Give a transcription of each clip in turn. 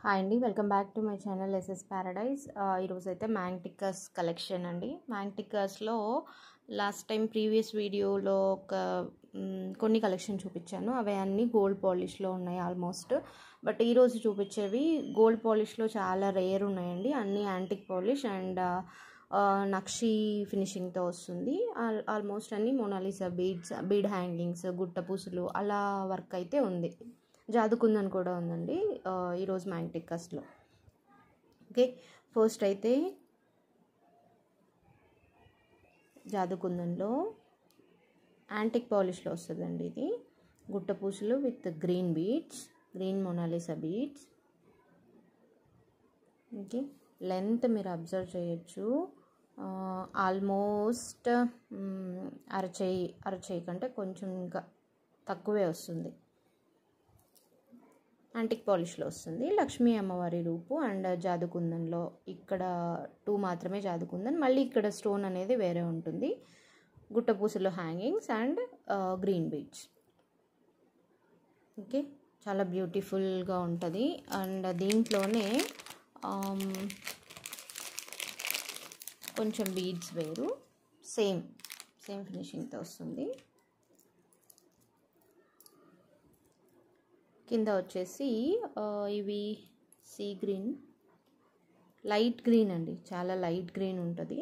Hi అండి, welcome back to my channel SS paradise. ఈరోజు అయితే మ్యాంగ్టికస్ కలెక్షన్ అండి. మ్యాంగ్టికస్లో లాస్ట్ టైం ప్రీవియస్ వీడియోలో కొన్ని కలెక్షన్ చూపించాను. అవి అన్నీ గోల్డ్ పాలిష్లో ఉన్నాయి ఆల్మోస్ట్. బట్ ఈరోజు చూపించేవి గోల్డ్ పాలిష్లో చాలా రేర్ ఉన్నాయండి. అన్నీ యాంటిక్ పాలిష్ అండ్ నక్షి ఫినిషింగ్తో వస్తుంది. ఆల్మోస్ట్ అన్నీ మోనాలిసా బీడ్ హ్యాంగింగ్స్, గుట్ట పూసలు అలా వర్క్ అయితే ఉంది. జాదుకుందని కూడా ఉందండి ఈరోజు మ్యాంగ్టికస్లో. ఓకే, ఫస్ట్ అయితే జాదుకుందంలో యాంటిక్ పాలిష్లో వస్తుందండి. ఇది గుట్ట పూసలు with green beads, green Mona Lisa beads. Okay, length మీరు అబ్జర్వ్ చేయొచ్చు. ఆల్మోస్ట్ అరచేయి కంటే కొంచెం ఇంకా తక్కువే వస్తుంది. యాంటిక్ పాలిష్లో వస్తుంది. లక్ష్మీ అమ్మవారి రూపు అండ్ జాదుకుందంలో ఇక్కడ 2 మాత్రమే జాదుకుందన్. మళ్ళీ ఇక్కడ స్టోన్ అనేది వేరే ఉంటుంది. గుట్టపూసలో hangings and green beads. Okay, చాలా బ్యూటిఫుల్గా ఉంటుంది. అండ్ దీంట్లోనే కొంచెం బీడ్స్ వేరు, సేమ్ ఫినిషింగ్తో వస్తుంది. కింద వచ్చేసి ఇవి సీ గ్రీన్, లైట్ గ్రీన్ అండి, చాలా లైట్ గ్రీన్ ఉంటుంది.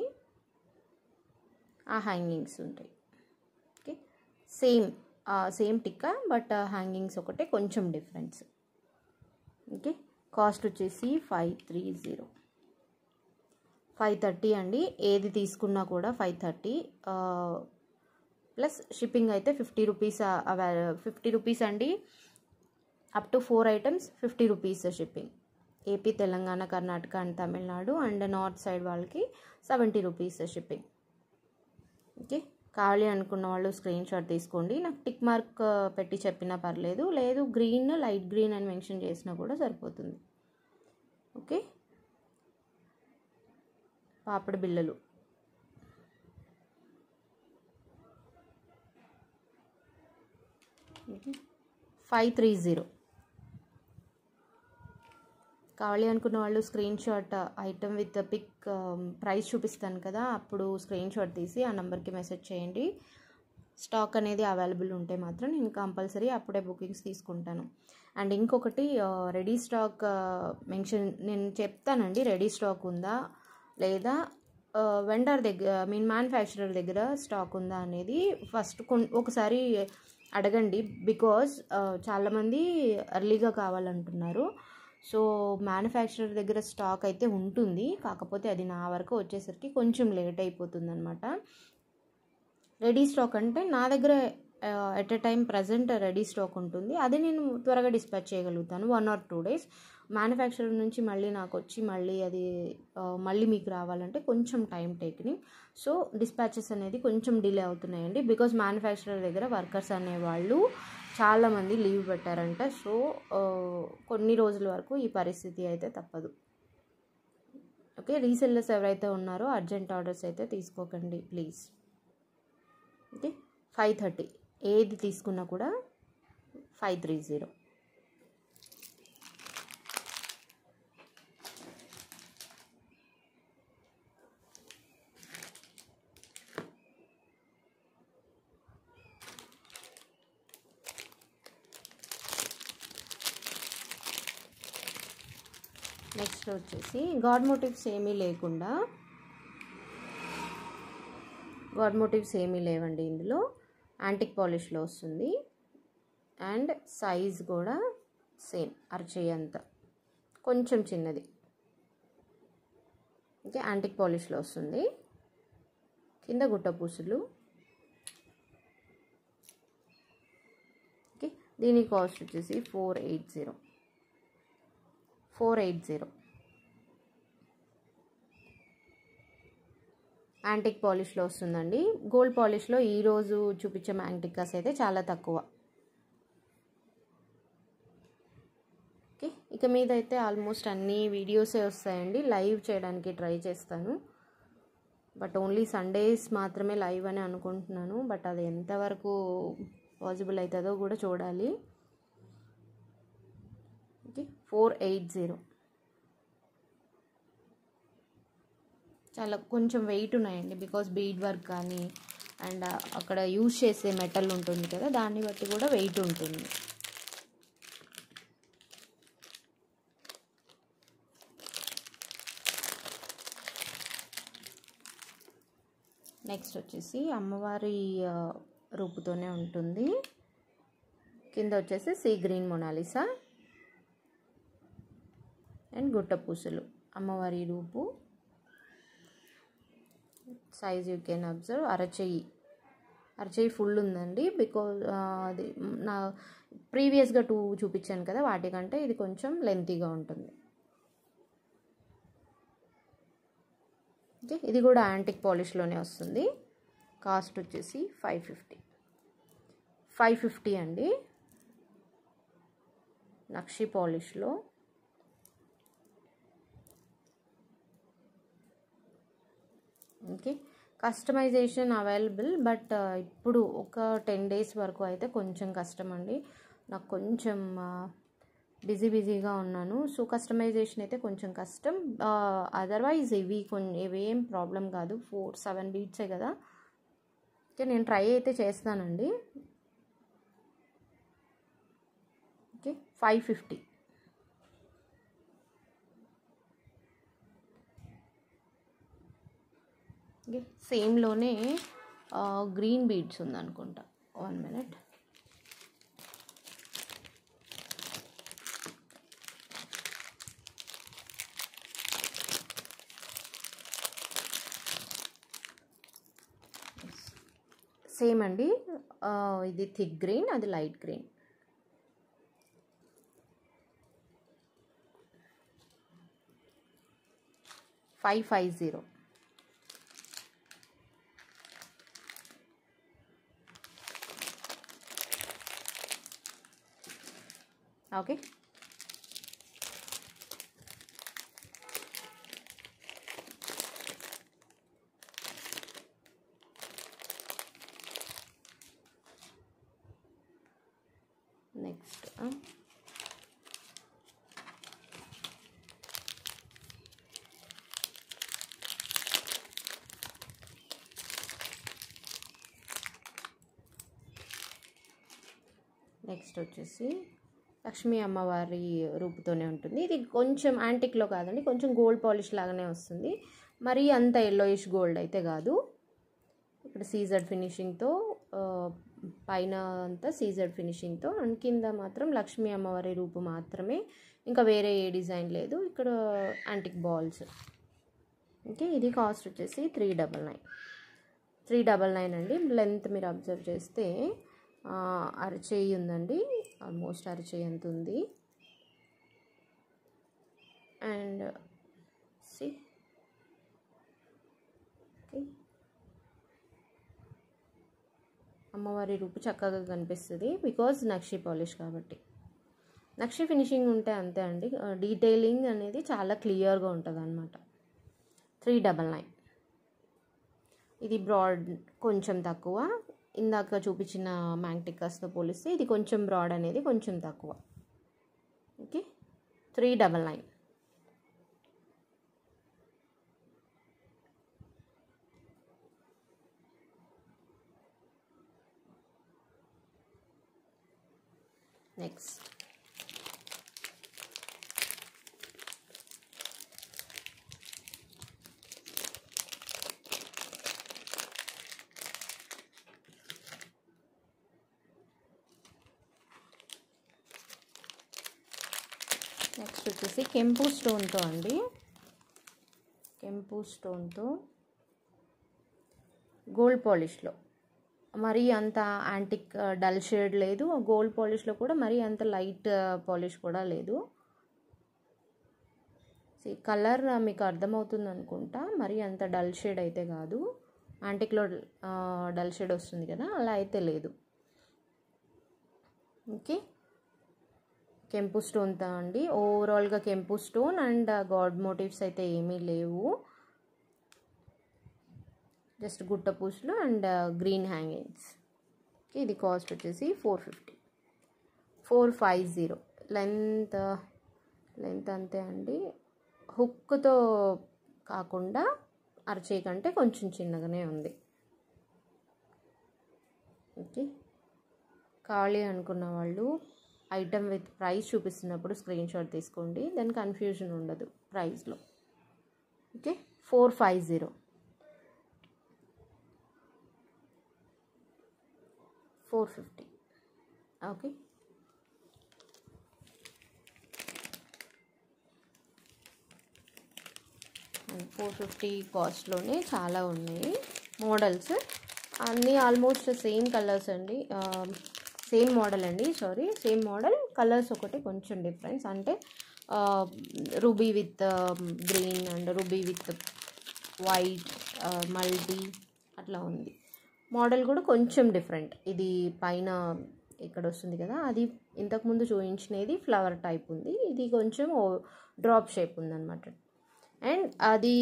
ఆ హ్యాంగింగ్స్ ఉంటాయి. Okay, same tikka, but hangings ఒకటే కొంచెం డిఫరెన్స్. ఓకే, కాస్ట్ వచ్చేసి 530 అండి. ఏది తీసుకున్నా కూడా 530 ప్లస్ షిప్పింగ్ అయితే 50 రూపీస్. 50 రూపీస్ అండి. Up to 4 items 50 rupees shipping. AP, Telangana, Karnataka and Tamil Nadu and north side వాళ్ళకి 70 రూపీస్ షిప్పింగ్. ఓకే, కావాలి అనుకున్న వాళ్ళు స్క్రీన్ షాట్ తీసుకోండి. నాకు టిక్ మార్క్ పెట్టి చెప్పినా పర్లేదు, లేదు గ్రీన్, లైట్ గ్రీన్ అని మెన్షన్ చేసినా కూడా సరిపోతుంది. ఓకే, పాపడి బిళ్ళలు. ఓకే, 530. కావాలి అనుకున్న వాళ్ళు screenshot, item with pic, price చూపిస్తాను కదా, అప్పుడు స్క్రీన్ షాట్ తీసి ఆ నెంబర్కి మెసేజ్ చేయండి. స్టాక్ అనేది అవైలబుల్ ఉంటే మాత్రం నేను కంపల్సరీ అప్పుడే బుకింగ్స్ తీసుకుంటాను. అండ్ ఇంకొకటి, రెడీ స్టాక్ నేను చెప్తానండి. రెడీ స్టాక్ ఉందా లేదా, వెండర్ దగ్గర మ్యానుఫ్యాక్చరర్ దగ్గర స్టాక్ ఉందా అనేది ఫస్ట్ ఒకసారి అడగండి. బికాజ్ చాలామంది ఎర్లీగా కావాలంటున్నారు. సో మ్యానుఫ్యాక్చరర్ దగ్గర స్టాక్ అయితే ఉంటుంది, కాకపోతే అది నా వరకు వచ్చేసరికి కొంచెం లేట్ అయిపోతుంది అనమాట. రెడీ స్టాక్ అంటే నా దగ్గర at a time present ready stock ఉంటుంది. అది నేను త్వరగా డిస్పాచ్ చేయగలుగుతాను 1 or 2 days. మ్యానుఫ్యాక్చరర్ నుంచి మళ్ళీ నాకు వచ్చి మళ్ళీ మీకు రావాలంటే కొంచెం టైం టేకింగ్. సో డిస్పాచెస్ అనేది కొంచెం డిలే అవుతున్నాయండి. బికాజ్ మ్యానుఫ్యాక్చరర్ దగ్గర వర్కర్స్ అనేవాళ్ళు చాలామంది లీవ్ పెట్టారంట. సో కొన్ని రోజుల వరకు ఈ పరిస్థితి అయితే తప్పదు. ఓకే, రీసెల్లర్స్ ఎవరైతే ఉన్నారో అర్జెంట్ ఆర్డర్స్ అయితే తీసుకోకండి ప్లీజ్. ఓకే, 530 ఏది తీసుకున్నా కూడా 530. నెక్స్ట్ వచ్చేసి గాడ్ మోటివ్స్ ఏమీ లేవండి ఇందులో. యాంటిక్ పాలిష్లో వస్తుంది అండ్ సైజ్ కూడా సేమ్, అరచేయి అంత, కొంచెం చిన్నది. ఓకే, యాంటిక్ పాలిష్లో వస్తుంది. కింద గుట్ట పూసలు. ఓకే, దీని కాస్ట్ వచ్చేసి 480. యాంటిక్ పాలిష్లో వస్తుందండి. గోల్డ్ పాలిష్లో ఈరోజు చూపించే మ్యాంగ్టికస్ అయితే చాలా తక్కువ. ఓకే, ఇక మీద అయితే ఆల్మోస్ట్ అన్ని వీడియోసే వస్తాయండి. లైవ్ చేయడానికి ట్రై చేస్తాను, బట్ ఓన్లీ సండేస్ మాత్రమే లైవ్ అని అనుకుంటున్నాను. బట్ అది ఎంతవరకు పాసిబుల్ అవుతుందో కూడా చూడాలి. ఓకే, 480. చాలా కొంచెం వెయిట్ ఉన్నాయండి, బికాస్ బీడ్ వర్క్ కానీ అండ్ అక్కడ యూజ్ చేసే మెటల్ ఉంటుంది కదా, దాన్ని బట్టి కూడా వెయిట్ ఉంటుంది. నెక్స్ట్ వచ్చేసి అమ్మవారి రూపుతోనే ఉంటుంది. కింద వచ్చేసి సీ గ్రీన్ మొనాలిసా అండ్ గుట్ట పూసలు. అమ్మవారి రూపు సైజ్ యూ కెన్ అబ్జర్వ్, అరచేయి ఫుల్ ఉందండి. బికాజ్ అది నా ప్రీవియస్గా 2 చూపించాను కదా, వాటికంటే ఇది కొంచెం లెంతీగా ఉంటుంది. ఓకే, ఇది కూడా యాంటిక్ పాలిష్లోనే వస్తుంది. కాస్ట్ వచ్చేసి 550 అండి, నక్షి పాలిష్లో. ఓకే, కస్టమైజేషన్ అవైలబుల్, బట్ ఇప్పుడు ఒక 10 days వరకు అయితే కొంచెం కష్టం అండి. నాకు కొంచెం బిజీగా ఉన్నాను, సో కస్టమైజేషన్ అయితే కొంచెం కష్టం. అదర్వైజ్ ఇవేం ప్రాబ్లం కాదు, 4-7 బీట్సే కదా. ఓకే, నేను ట్రై అయితే చేస్తానండి. ఓకే, 550. ఓకే, సేమ్లోనే గ్రీన్ బీడ్స్ ఉందనుకుంటా. 1 minute. సేమ్ అండి, ఇది థిక్ గ్రీన్, అది లైట్ గ్రీన్. $550. ఓకే, నెక్స్ట్ వచ్చేసి లక్ష్మీ అమ్మవారి రూపుతోనే ఉంటుంది. ఇది కొంచెం యాంటిక్లో కాదండి, కొంచెం గోల్డ్ పాలిష్ లాగానే వస్తుంది, మరీ అంత ఎల్లోయిష్ గోల్డ్ అయితే కాదు. ఇక్కడ సీజర్డ్ ఫినిషింగ్తో, పైన అంతా సీజర్డ్ ఫినిషింగ్తో, అండ్ కింద మాత్రం లక్ష్మీ అమ్మవారి రూపు మాత్రమే, ఇంకా వేరే ఏ డిజైన్ లేదు. ఇక్కడ యాంటిక్ బాల్స్. ఓకే, ఇది కాస్ట్ వచ్చేసి 399 అండి. లెంత్ మీరు అబ్జర్వ్ చేస్తే అరచేయి ఉందండి, ఆల్మోస్ట్ అరచేయి ఎంత ఉంది. అండ్ సి అమ్మవారి రూపు చక్కగా కనిపిస్తుంది, బికాజ్ నక్షి పాలిష్ కాబట్టి. నక్షి ఫినిషింగ్ ఉంటే అంతే అండి, డీటెయిలింగ్ అనేది చాలా క్లియర్గా ఉంటుంది అన్నమాట. 399. ఇది బ్రాడ్ కొంచెం తక్కువ, ఇందాక చూపించిన మ్యాంగ్టికస్తో పోలిస్తే ఇది కొంచెం బ్రాడ్ అనేది కొంచెం తక్కువ. ఓకే, 399. నెక్స్ట్ వచ్చేసి కెంపు స్టోన్తో అండి, కెంపు స్టోన్తో గోల్డ్ పాలిష్లో. మరీ అంత యాంటిక్ డల్ షేడ్ లేదు, గోల్డ్ పాలిష్లో కూడా మరీ అంత లైట్ పాలిష్ కూడా లేదు. కలర్ మీకు అర్థమవుతుంది అనుకుంటా, మరీ అంత డల్ షేడ్ అయితే కాదు. యాంటిక్లో డల్ షేడ్ వస్తుంది కదా, అలా అయితే లేదు. ఓకే, కెంపు స్టోన్తో అండి. ఓవరాల్గా కెంపు స్టోన్ అండ్ గాడ్ మోటివ్స్ అయితే ఏమీ లేవు, జస్ట్ గుట్ట పూసలు అండ్ గ్రీన్ హ్యాంగింగ్స్. ఇది కాస్ట్ వచ్చేసి 450. లెంత్ అంతే అండి, హుక్తో కాకుండా అరచేయి కంటే కొంచెం చిన్నగానే ఉంది. ఓకే, కావాలి అనుకున్న వాళ్ళు ఐటమ్ విత్ ప్రైస్ చూపిస్తున్నప్పుడు స్క్రీన్ షాట్ తీసుకోండి, దెన్ కన్ఫ్యూజన్ ఉండదు ప్రైస్లో. ఓకే, 450, 450. ఓకే, అండ్ 450 కాస్ట్లోనే చాలా ఉన్నాయి మోడల్స్, అన్నీ ఆల్మోస్ట్ సేమ్ కలర్స్ అండి, సేమ్ మోడల్ అండి, సారీ సేమ్ మోడల్, కలర్స్ ఒకటి కొంచెం డిఫరెన్స్, అంటే ruby with green and ruby with white, multi అట్లా ఉంది. మోడల్ కూడా కొంచెం డిఫరెంట్, ఇది పైన ఇక్కడ వస్తుంది కదా, అది ఇంతకుముందు చూపించినది ఫ్లవర్ టైప్ ఉంది, ఇది కొంచెం డ్రాప్ షేప్ ఉందన్నమాట. అండ్ అది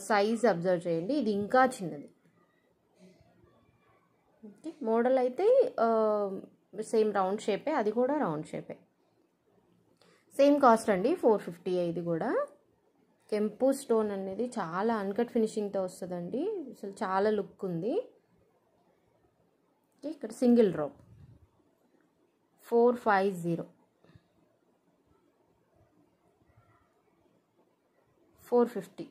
సైజ్ అబ్జర్వ్ చేయండి, ఇది ఇంకా చిన్నది. ఓకే, మోడల్ అయితే సేమ్ రౌండ్ షేపే, అది కూడా రౌండ్ షేపే, సేమ్ కాస్ట్ అండి 450. ఇది కూడా కెంపు స్టోన్ అనేది చాలా అన్కట్ ఫినిషింగ్తో వస్తుందండి, అసలు చాలా లుక్ ఉంది. ఇక్కడ సింగిల్ డ్రాప్ 450, 450.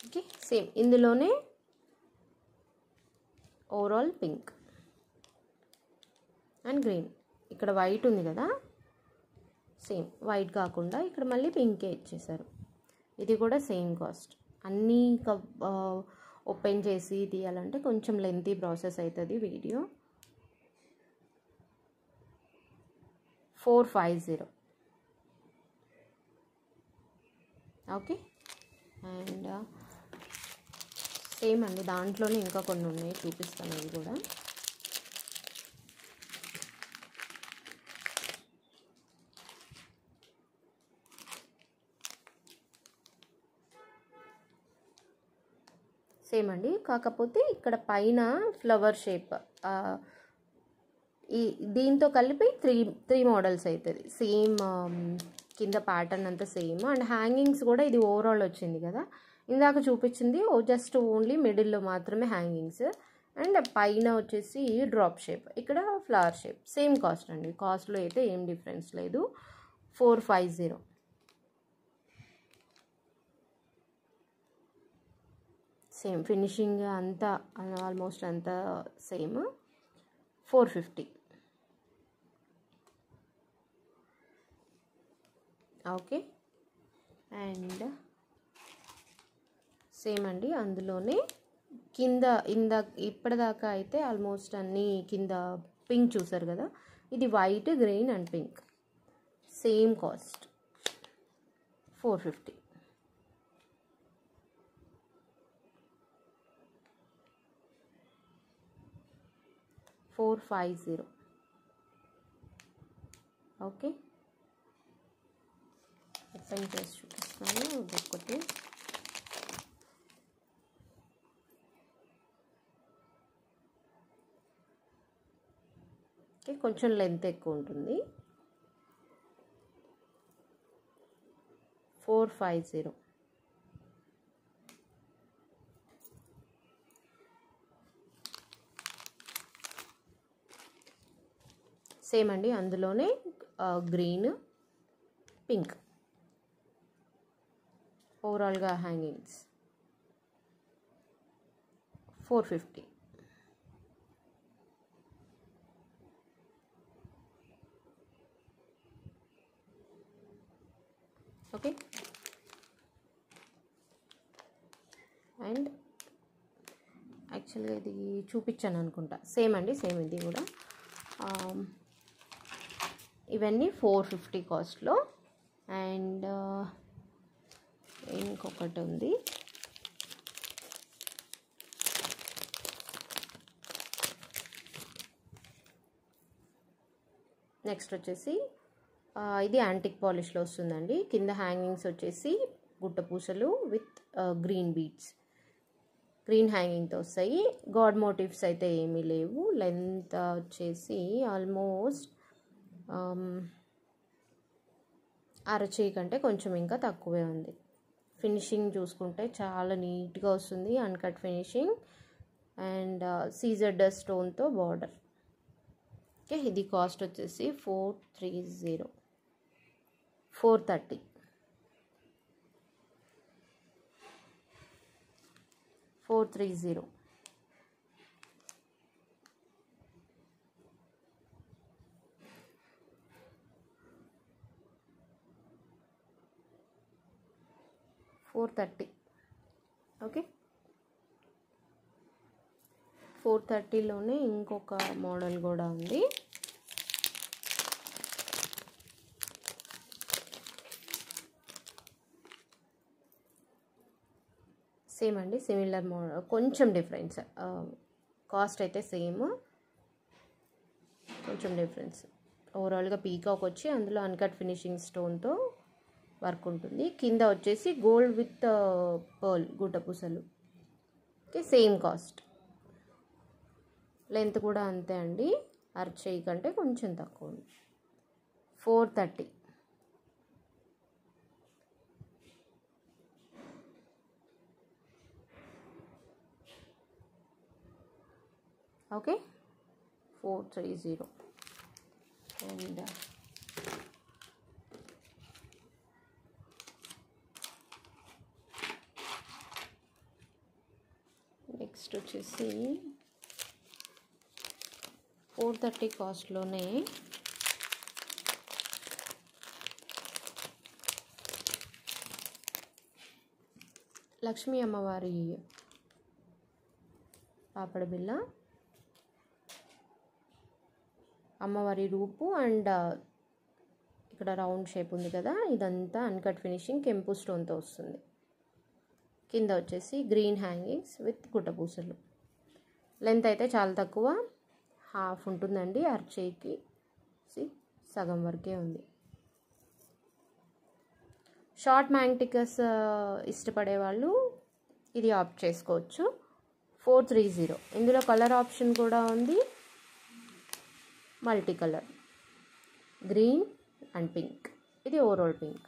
ఓకే, సేమ్ ఇందులోనే ఓవరాల్ పింక్ అండ్ గ్రీన్, ఇక్కడ వైట్ ఉంది కదా, సేమ్ వైట్ కాకుండా ఇక్కడ మళ్ళీ పింకే ఇచ్చేసారు. ఇది కూడా సేమ్ కాస్ట్. అన్నీ ఓపెన్ చేసి తీయాలంటే కొంచెం లెంతీ ప్రాసెస్ అవుతుంది వీడియో. 450. ఓకే, అండ్ సేమ్ అండి, దాంట్లోనే ఇంకా కొన్ని ఉన్నాయి, చూపిస్తాను ఇవి కూడా. సేమ్ అండి, కాకపోతే ఇక్కడ పైన ఫ్లవర్ షేప్, ఈ దీంతో కలిపి త్రీ మోడల్స్ అవుతుంది. సేమ్ కింద ప్యాటర్న్ అంతా సేమ్, అండ్ హ్యాంగింగ్స్ కూడా ఇది ఓవరాల్ వచ్చింది కదా, ఇందాక చూపించింది జస్ట్ ఓన్లీ మిడిల్లో మాత్రమే హ్యాంగింగ్స్, అండ్ పైన వచ్చేసి డ్రాప్ షేప్, ఇక్కడ ఫ్లవర్ షేప్. సేమ్ కాస్ట్ అండి, కాస్ట్లో అయితే ఏం డిఫరెన్స్ లేదు. 450. సేమ్ ఫినిషింగ్ అంతా ఆల్మోస్ట్ అంతా సేమ్. 450. ఓకే, అండ్ సేమ్ అండి, అందులోనే కింద ఇప్పటిదాకా అయితే ఆల్మోస్ట్ అన్నీ కింద పింక్ చూసారు కదా, ఇది white, green and pink, same cost 450. Okay, open చేసి చూపిస్తాను ఒక్కొక్కటి. ఓకే, కొంచెం లెంత్ ఎక్కువ ఉంటుంది. 450. సేమ్ అండి, అందులోనే గ్రీన్, పింక్, ఓవరాల్గా హ్యాంగింగ్స్ 450. ఓకే, అండ్ యాక్చువల్గా ఇది చూపించాను అనుకుంటా, సేమ్ అండి, సేమ్ ఇది కూడా. ఇవన్నీ 450 కాస్ట్లో. అండ్ ఇంకొకటి ఉంది, నెక్స్ట్ వచ్చేసి ఇది యాంటిక్ పాలిష్లో వస్తుందండి. కింద హ్యాంగింగ్స్ వచ్చేసి గుట్టపూసలు విత్ గ్రీన్ బీడ్స్, గ్రీన్ హ్యాంగింగ్తో వస్తాయి. గాడ్ మోటివ్స్ అయితే ఏమీ లేవు. లెంత్ వచ్చేసి ఆల్మోస్ట్ అరచేయి కంటే కొంచెం ఇంకా తక్కువే ఉంది. ఫినిషింగ్ చూసుకుంటే చాలా నీట్గా వస్తుంది, అన్కట్ ఫినిషింగ్ అండ్ సీజర్డ్ స్టోన్తో బార్డర్. ఓకే, ఇది కాస్ట్ వచ్చేసి 430, 430, 430. ఓకే, 430లోనే ఇంకొక మోడల్ కూడా ఉంది. సేమ్ అండి, సిమిలర్ మోడల్, కొంచెం డిఫరెన్స్. కాస్ట్ అయితే సేమ్, కొంచెం డిఫరెన్స్. ఓవరాల్గా పీకాక్ వచ్చి అందులో అన్కట్ ఫినిషింగ్ స్టోన్తో వర్క్ ఉంటుంది. కింద వచ్చేసి గోల్డ్ విత్ పర్ల్ గుట్టపూసలు. Okay, same cost. లెంత్ కూడా అంతే అండి, అరచేయి కంటే కొంచెం తక్కువ ఉంది. 430. ఓకే, 430. అండ్ నెక్స్ట్ వచ్చేసి 430 కాస్ట్లోనే లక్ష్మీ అమ్మవారి పాపడ బిళ్ళ, అమ్మవారి రూపు అండ్ ఇక్కడ రౌండ్ షేప్ ఉంది కదా, ఇదంతా అన్కట్ ఫినిషింగ్ కెంపు స్టోన్తో వస్తుంది. కింద వచ్చేసి గ్రీన్ హ్యాంగింగ్స్ విత్ గుట్టపూసలు. లెంత్ అయితే చాలా తక్కువ, హాఫ్ ఉంటుందండి, అరచేయికి సగం వరకే ఉంది. షార్ట్ మ్యాంగ్టికస్ ఇష్టపడే వాళ్ళు ఇది ఆప్ట్ చేసుకోవచ్చు. 430. ఇందులో కలర్ ఆప్షన్ కూడా ఉంది, multi colour, green and pink. ఇది overall pink.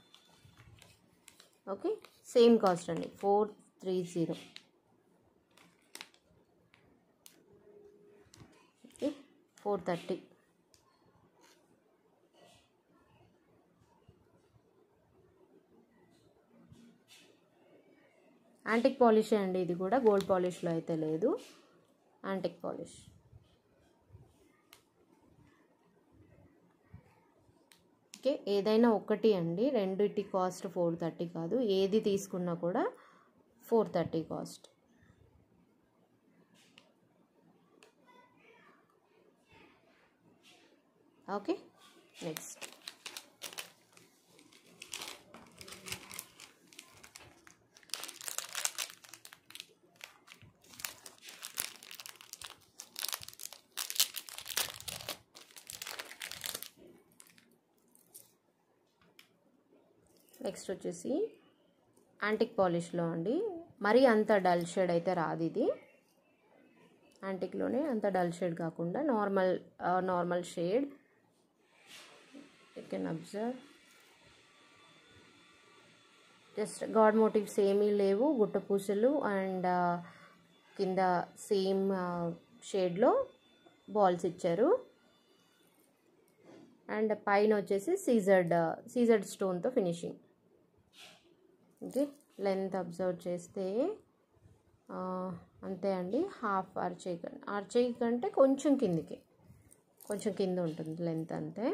Okay, same cost అండి, 430. ఓకే, 430. యాంటిక్ పాలిష్ అండి, ఇది కూడా గోల్డ్ పాలిష్లో అయితే లేదు, యాంటిక్ పాలిష్. ఓకే, ఏదైనా ఒకటి అండి, రెండిటి కాస్ట్ 430 కాదు, ఏది తీసుకున్నా కూడా 430 కాస్ట్. ఓకే, నెక్స్ట్ వచ్చేసి యాంటిక్ పాలిష్లో అండి. మరీ అంత డల్ షేడ్ అయితే రాదు ఇది, యాంటిక్లోనే అంత డల్ షేడ్ కాకుండా normal shade. You can observe, just god motives ఏమీ లేవు, గుట్టపూసలు అండ్ కింద సేమ్ షేడ్లో బాల్స్ ఇచ్చారు. అండ్ పైన వచ్చేసి సీజర్డ్ స్టోన్తో ఫినిషింగ్. ఓకే, లెంత్ అబ్జర్వ్ చేస్తే అంతే అండి, హాఫ్ అరచేయి కంటే కొంచెం కింద ఉంటుంది లెంత్ అంతే.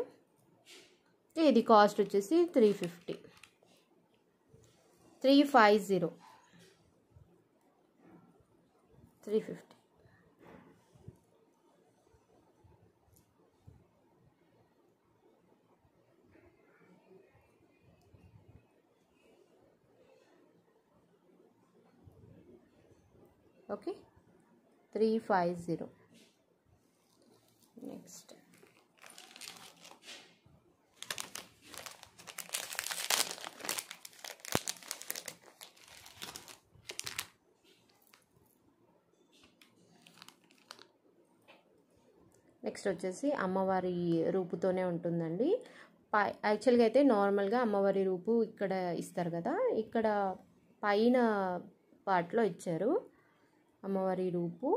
ఇది కాస్ట్ వచ్చేసి 350. 350. ఓకే, 350. నెక్స్ట్ నెక్స్ట్ వచ్చేసి అమ్మవారి రూపుతోనే ఉంటుందండి. యాక్చువల్గా అయితే నార్మల్గా అమ్మవారి రూపు ఇక్కడ ఇస్తారు కదా, ఇక్కడ పైన పార్ట్లో ఇచ్చారు అమ్మవారి రూపు.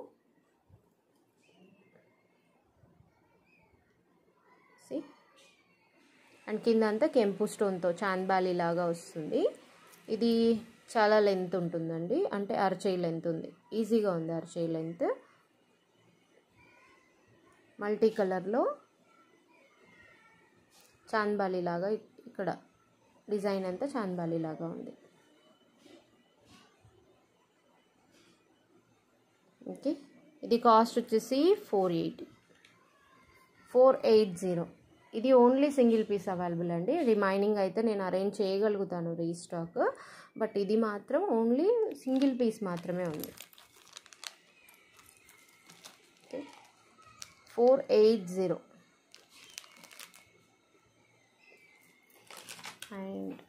అండ్ కింద అంతా కెంపు స్టోన్తో చాంద్బాలి లాగా వస్తుంది. ఇది చాలా లెంత్ ఉంటుందండి, అంటే అరచేయి లెంత్ ఉంది, ఈజీగా ఉంది అరచేయి లెంత్. మల్టీ కలర్లో చాంద్బాలి లాగా ఇక్కడ డిజైన్ అంతా చాంద్బాలి లాగా ఉంది. ఓకే, ఇది కాస్ట్ వచ్చేసి 480. ఇది ఓన్లీ సింగిల్ పీస్ అవైలబుల్ అండి. రిమైనింగ్ అయితే నేను అరేంజ్ చేయగలుగుతాను రీస్టాక్, బట్ ఇది మాత్రం ఓన్లీ సింగిల్ పీస్ మాత్రమే ఉంది. 480. అండ్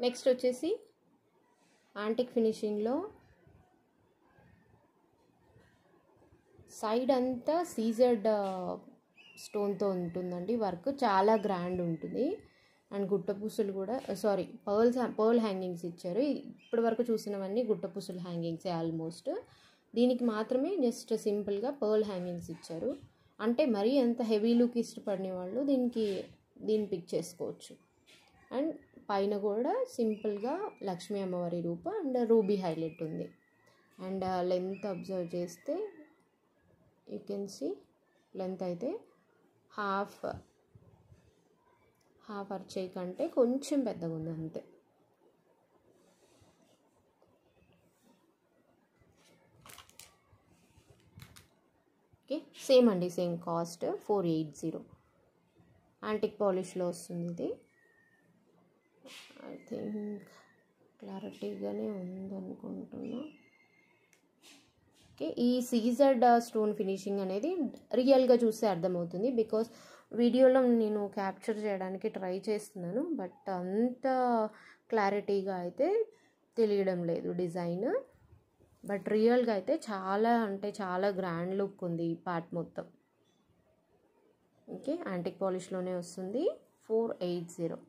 నెక్స్ట్ వచ్చేసి యాంటిక్ ఫినిషింగ్లో సైడ్ అంతా సీజర్డ్ స్టోన్తో ఉంటుందండి వర్క్, చాలా గ్రాండ్ ఉంటుంది. అండ్ గుట్టపూసలు కూడా పర్ల్ హ్యాంగింగ్స్ ఇచ్చారు. ఇప్పటి వరకు చూసినవన్నీ గుట్టపూసలు హ్యాంగింగ్సే ఆల్మోస్ట్. దీనికి మాత్రమే జస్ట్ సింపుల్గా పర్ల్ హ్యాంగింగ్స్ ఇచ్చారు. అంటే మరీ ఎంత హెవీ లుక్ ఇష్టపడిన వాళ్ళు దీన్ని పిక్ చేసుకోవచ్చు. అండ్ పైన కూడా సింపుల్గా లక్ష్మీ అమ్మవారి రూప అండ్ రూబీ హైలైట్ ఉంది. అండ్ లెంత్ అబ్జర్వ్ చేస్తే యూ కెన్ సీ లెంత్ అయితే హాఫ్ అరచేయి కంటే కొంచెం పెద్దగా ఉంది అంతే. ఓకే, సేమ్ అండి, సేమ్ కాస్ట్ 480. యాంటిక్ పాలిష్లో వస్తుంది ఇది. ఐ థింక్ క్లారిటీగానే ఉందనుకుంటున్నా. ఓకే, ఈ సీజర్డ్ స్టోన్ ఫినిషింగ్ అనేది రియల్గా చూస్తే అర్థమవుతుంది, బికాస్ వీడియోలో నేను క్యాప్చర్ చేయడానికి ట్రై చేస్తున్నాను, బట్ అంత క్లారిటీగా అయితే తెలియడం లేదు డిజైన్. బట్ రియల్గా అయితే చాలా అంటే చాలా గ్రాండ్ లుక్ ఉంది ఈ పార్ట్ మొత్తం. ఓకే, యాంటిక్ పాలిష్లోనే వస్తుంది. 480.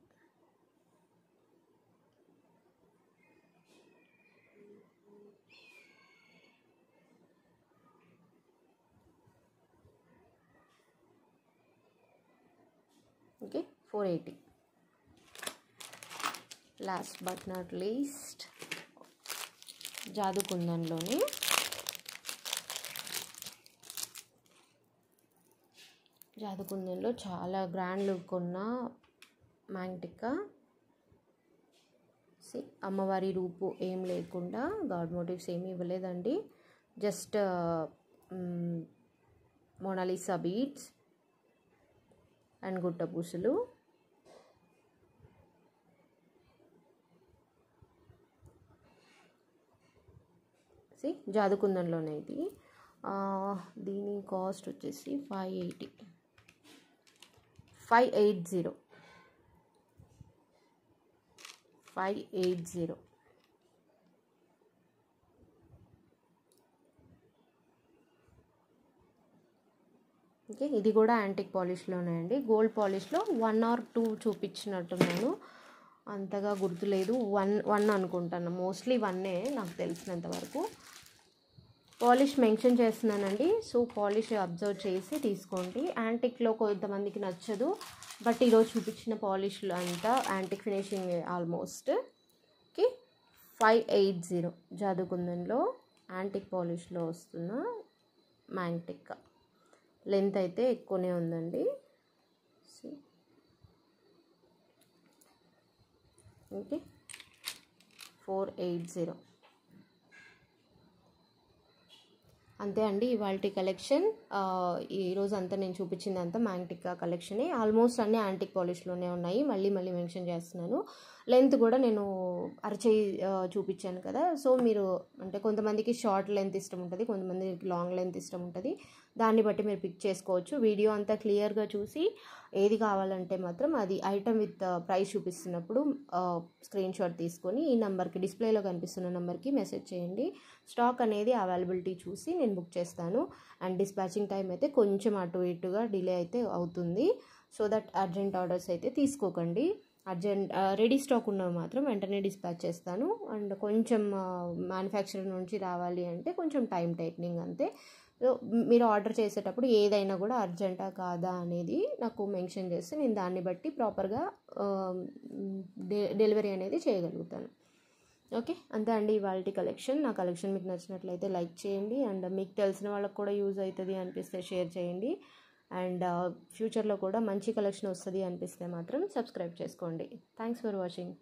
Okay, 480. Last but not least జాదుకుందంలోనే జాదుకుందంలో చాలా గ్రాండ్ లుక్ ఉన్న మ్యాంటికా. అమ్మవారి రూపు ఏం లేకుండా గాడ్ మోటివ్స్ ఏమీ ఇవ్వలేదండి, జస్ట్ మోనాలిసా బీడ్స్ అండ్ గుట్టపూసలు. జాదుకుందంలోనే ఇది. దీని కాస్ట్ వచ్చేసి 580. 580. ఓకే, ఇది కూడా యాంటిక్ పాలిష్లోనే అండి. గోల్డ్ పాలిష్లో 1 or 2 చూపించినట్టున్నాను, అంతగా గుర్తులేదు. 1 అనుకుంటాను, మోస్ట్లీ 1 నాకు తెలిసినంత వరకు. పాలిష్ మెన్షన్ చేస్తున్నానండి, సో పాలిష్ అబ్జర్వ్ చేసి తీసుకోండి. యాంటిక్లో కొంతమందికి నచ్చదు, బట్ ఈరోజు చూపించిన పాలిష్లో అంతా యాంటిక్ ఫినిషింగ్ ఆల్మోస్ట్. ఓకే, 580 జాదుకుందంలో యాంటిక్ పాలిష్లో వస్తున్న మ్యాంటిక్. లెంత్ అయితే ఎక్కువనే ఉందండి. ఓకే, 480. అంతే అండి ఇవాల్టి కలెక్షన్. ఈరోజు అంతా నేను చూపించింది అంతా మ్యాంటికా కలెక్షనే. ఆల్మోస్ట్ అన్నీ యాంటిక్ పాలిష్లోనే ఉన్నాయి. మళ్ళీ మెన్షన్ చేస్తున్నాను. లెంత్ కూడా నేను అరచేయి చూపించాను కదా. సో మీరు అంటే కొంతమందికి షార్ట్ లెంత్ ఇష్టం ఉంటుంది, కొంతమందికి లాంగ్ లెంత్ ఇష్టం ఉంటుంది. దాన్ని బట్టి మీరు పిక్ చేసుకోవచ్చు. వీడియో అంతా క్లియర్గా చూసి ఏది కావాలంటే మాత్రం అది ఐటమ్ విత్ ప్రైస్ చూపిస్తున్నప్పుడు స్క్రీన్ షాట్ తీసుకొని ఈ నెంబర్కి, డిస్ప్లేలో కనిపిస్తున్న నెంబర్కి మెసేజ్ చేయండి. స్టాక్ అనేది అవైలబిలిటీ చూసి నేను బుక్ చేస్తాను. అండ్ డిస్పాచింగ్ టైం అయితే కొంచెం అటు ఇటుగా డిలే అయితే అవుతుంది. సో దట్ అర్జెంట్ ఆర్డర్స్ అయితే తీసుకోకండి. రెడీ స్టాక్ ఉన్నవి మాత్రం వెంటనే డిస్పాచ్ చేస్తాను. అండ్ కొంచెం మ్యానుఫ్యాక్చరర్ నుంచి రావాలి అంటే కొంచెం టైం టేకింగ్ అంతే. సో మీరు ఆర్డర్ చేసేటప్పుడు ఏదైనా కూడా అర్జెంటా కాదా అనేది నాకు మెన్షన్ చేస్తే నేను దాన్ని బట్టి ప్రాపర్గా డెలివరీ అనేది చేయగలుగుతాను. ఓకే, అంతే అండి ఇవాల్టి కలెక్షన్. నా కలెక్షన్ మీకు నచ్చినట్లయితే లైక్ చేయండి. అండ్ మీకు తెలిసిన వాళ్ళకి కూడా యూజ్ అవుతుంది అనిపిస్తే షేర్ చేయండి. అండ్ ఫ్యూచర్లో కూడా మంచి కలెక్షన్ వస్తుంది అనిపిస్తే మాత్రం సబ్స్క్రైబ్ చేసుకోండి. Thanks for watching.